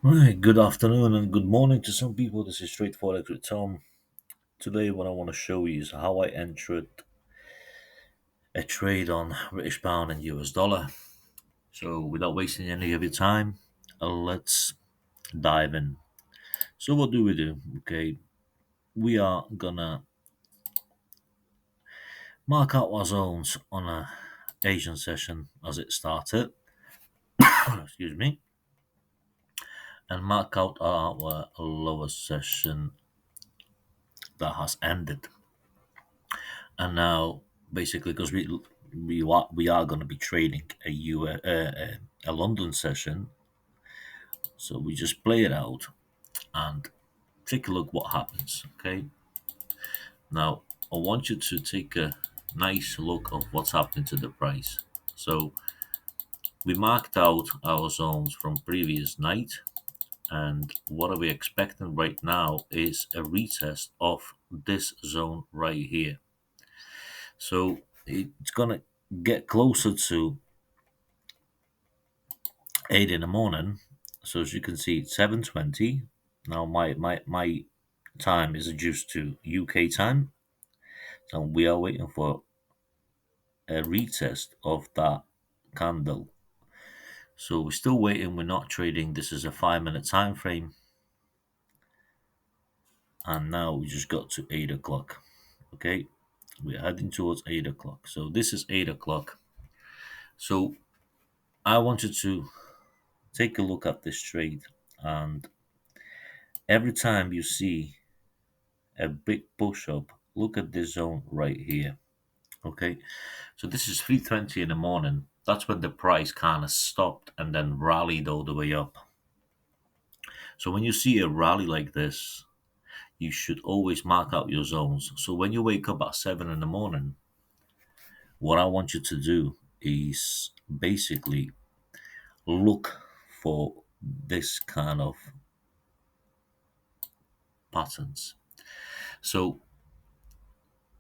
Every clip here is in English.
Right, good afternoon and good morning to some people. This is Straight Forex with Tom. Today, what I want to show you is how I entered a trade on British pound and US dollar. So, without wasting any of your time, let's dive in. So, what do we do? Okay, we are gonna mark out our zones on a Asian session as it started. Excuse me, and mark out our lower session that has ended. And now basically because we are going to be trading a London session, so we just play it out and take a look what happens. Okay, now I want you to take a nice look of what's happening to the price. So we marked out our zones from previous night, and what are we expecting right now is a retest of this zone right here. So it's gonna get closer to 8 in the morning. So as you can see, it's 7:20. Now my time is adjusted to UK time. So we are waiting for a retest of that candle. So we're still waiting, we're not trading. This is a 5 minute time frame. And now we just got to 8 o'clock. Okay. We're heading towards 8 o'clock. So this is 8 o'clock. So I wanted to take a look at this trade, and every time you see a big push up, look at this zone right here. Okay, so this is 3:20 in the morning. That's when the price kind of stopped and then rallied all the way up. So when you see a rally like this, you should always mark out your zones. So when you wake up at 7 in the morning, what I want you to do is basically look for this kind of patterns. So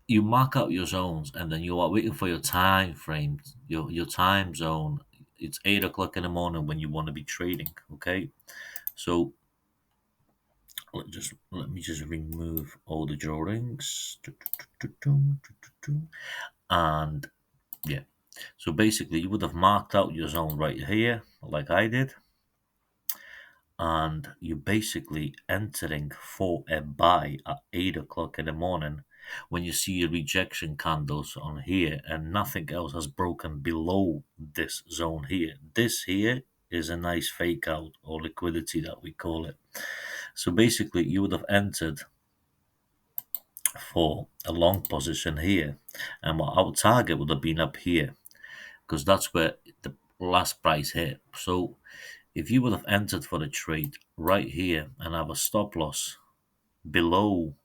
you mark out your zones and then you are waiting for your time frame, your time zone. It's 8 o'clock in the morning when you want to be trading. Okay, so let me just remove all the drawings. And yeah, so basically you would have marked out your zone right here like I did, and you're basically entering for a buy at 8 o'clock in the morning when you see your rejection candles on here and nothing else has broken below this zone here. This here is a nice fake out or liquidity that we call it. So basically, you would have entered for a long position here, and what our target would have been up here because that's where the last price hit. So if you would have entered for the trade right here and have a stop loss below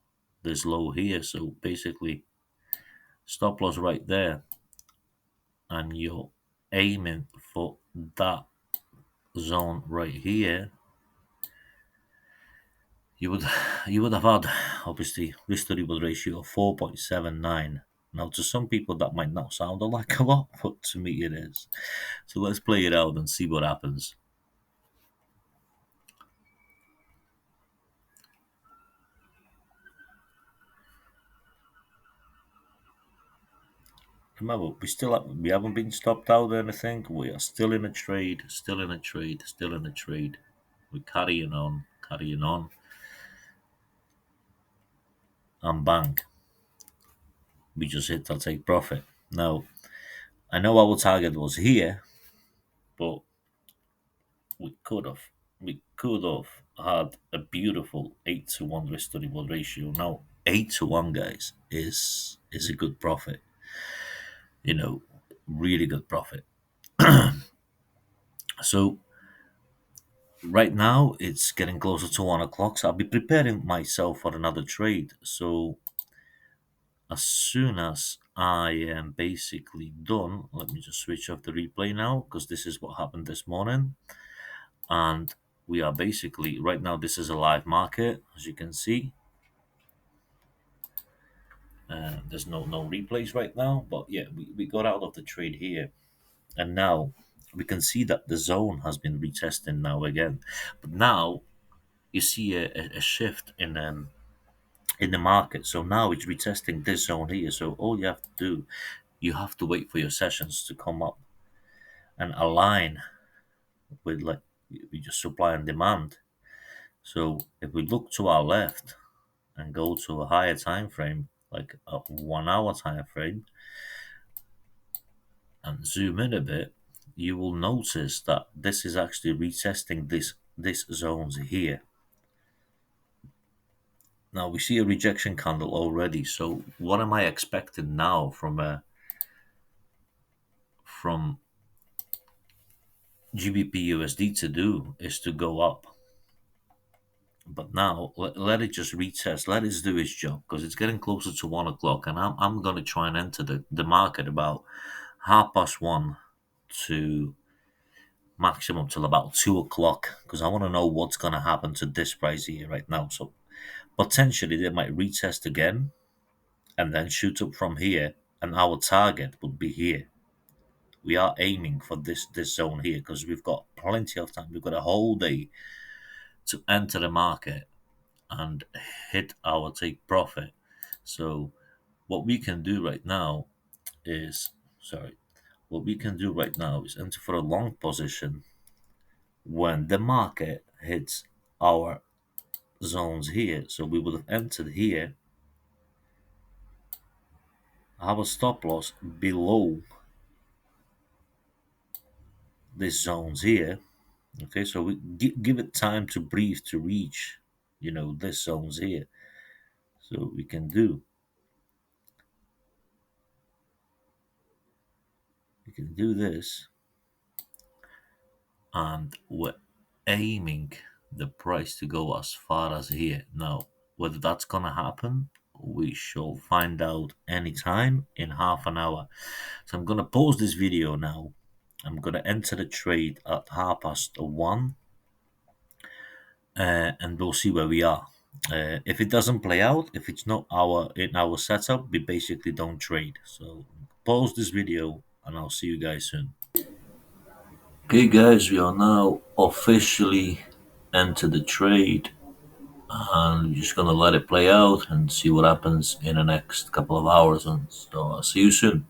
this low here, so basically stop loss right there, and you're aiming for that zone right here, you would you would have had obviously risk to reward ratio of 4.79. Now to some people that might not sound like a lot, but to me it is. So let's play it out and see what happens. Remember, we haven't been stopped out or anything. We are still in a trade, still in a trade, still in a trade. We're carrying on, and bang, we just hit that take profit. Now, I know our target was here, but we could have, we could have had a beautiful 8-to-1 risk to reward ratio. Now, 8-to-1, guys, is a good profit. You know, really good profit. So right now it's getting closer to 1 o'clock, so I'll be preparing myself for another trade. So as soon as I am basically done, let me just switch off the replay now because this is what happened this morning. And we are basically right now, this is a live market, as you can see. There's no replays right now, but yeah, we got out of the trade here. And now we can see that the zone has been retesting now again. But now you see a shift in the market. So now it's retesting this zone here. So all you have to do, you have to wait for your sessions to come up and align with like we just supply and demand. So if we look to our left and go to a higher time frame, like a 1 hour time frame, and zoom in a bit, you will notice that this is actually retesting this zones here. Now we see a rejection candle already. So what am I expecting now from GBP USD to do is to go up. But now let it just retest. Let it do its job because it's getting closer to 1 o'clock, and I'm going to try and enter the market about 1:30 to maximum till about 2 o'clock because I want to know what's going to happen to this price here right now. So potentially they might retest again and then shoot up from here, and our target would be here. We are aiming for this zone here because we've got plenty of time. We've got a whole day to enter the market and hit our take profit. So what we can do right now is sorry, what we can do right now is enter for a long position when the market hits our zones here. So we would have entered here, have a stop loss below these zones here. Okay, so we give it time to breathe to reach, this zones here. So we can do this, and we're aiming the price to go as far as here. Now, whether that's gonna happen, we shall find out anytime in half an hour. So I'm gonna pause this video now. I'm gonna enter the trade at 1:30, and we'll see where we are. If it doesn't play out, if it's not in our setup, we basically don't trade. So pause this video, and I'll see you guys soon. Okay, guys, we are now officially entered the trade, and I'm just gonna let it play out and see what happens in the next couple of hours. And so I'll see you soon.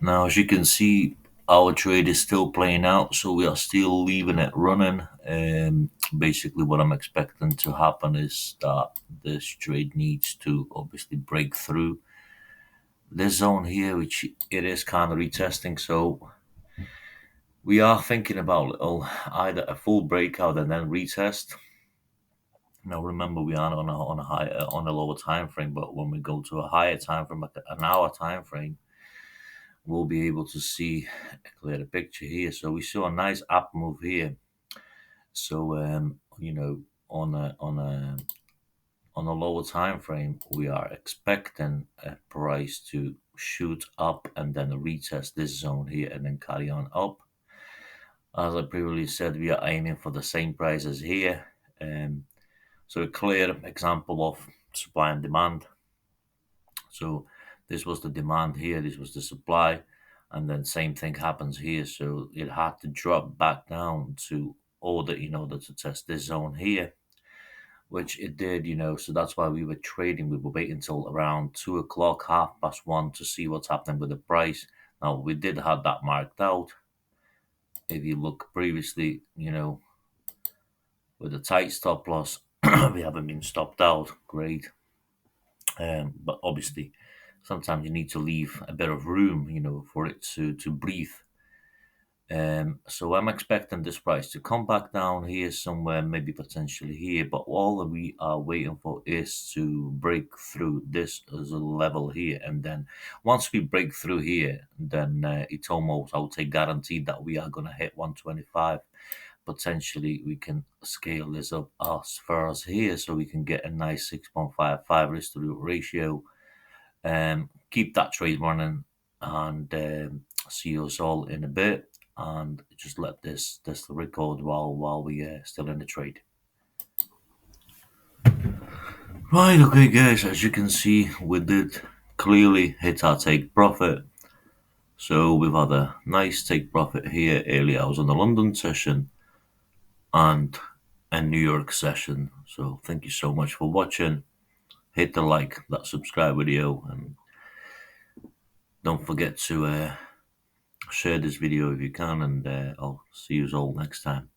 Now, as you can see, our trade is still playing out, so we are still leaving it running. And basically, what I'm expecting to happen is that this trade needs to obviously break through this zone here, which it is kind of retesting. So we are thinking about either a full breakout and then retest. Now, remember, we are on a lower time frame, but when we go to a higher time frame, like an hour time frame, we'll be able to see a clearer picture here. So we saw a nice up move here. So on a lower time frame, we are expecting a price to shoot up and then retest this zone here and then carry on up. As I previously said, we are aiming for the same prices here. So a clear example of supply and demand. So this was the demand here, this was the supply, and then same thing happens here. So it had to drop back down to order in order to test this zone here, which it did. So that's why we were trading. We were waiting until around 2 o'clock, 1:30 to see what's happening with the price. Now we did have that marked out. If you look previously, with a tight stop loss, we haven't been stopped out. Great. But obviously, sometimes you need to leave a bit of room, for it to breathe. So I'm expecting this price to come back down here somewhere, maybe potentially here. But all that we are waiting for is to break through this as a level here, and then once we break through here, then it's almost, I would say, guaranteed that we are gonna hit 125. Potentially, we can scale this up as far as here, so we can get a nice 6.55 risk to ratio. Keep that trade running, and see us all in a bit. And just let this record while we still in the trade. Right, okay, guys. As you can see, we did clearly hit our take profit. So we've had a nice take profit here early hours on the London session and a New York session. So thank you so much for watching. Hit the like, that subscribe video, and don't forget to share this video if you can, and I'll see you all next time.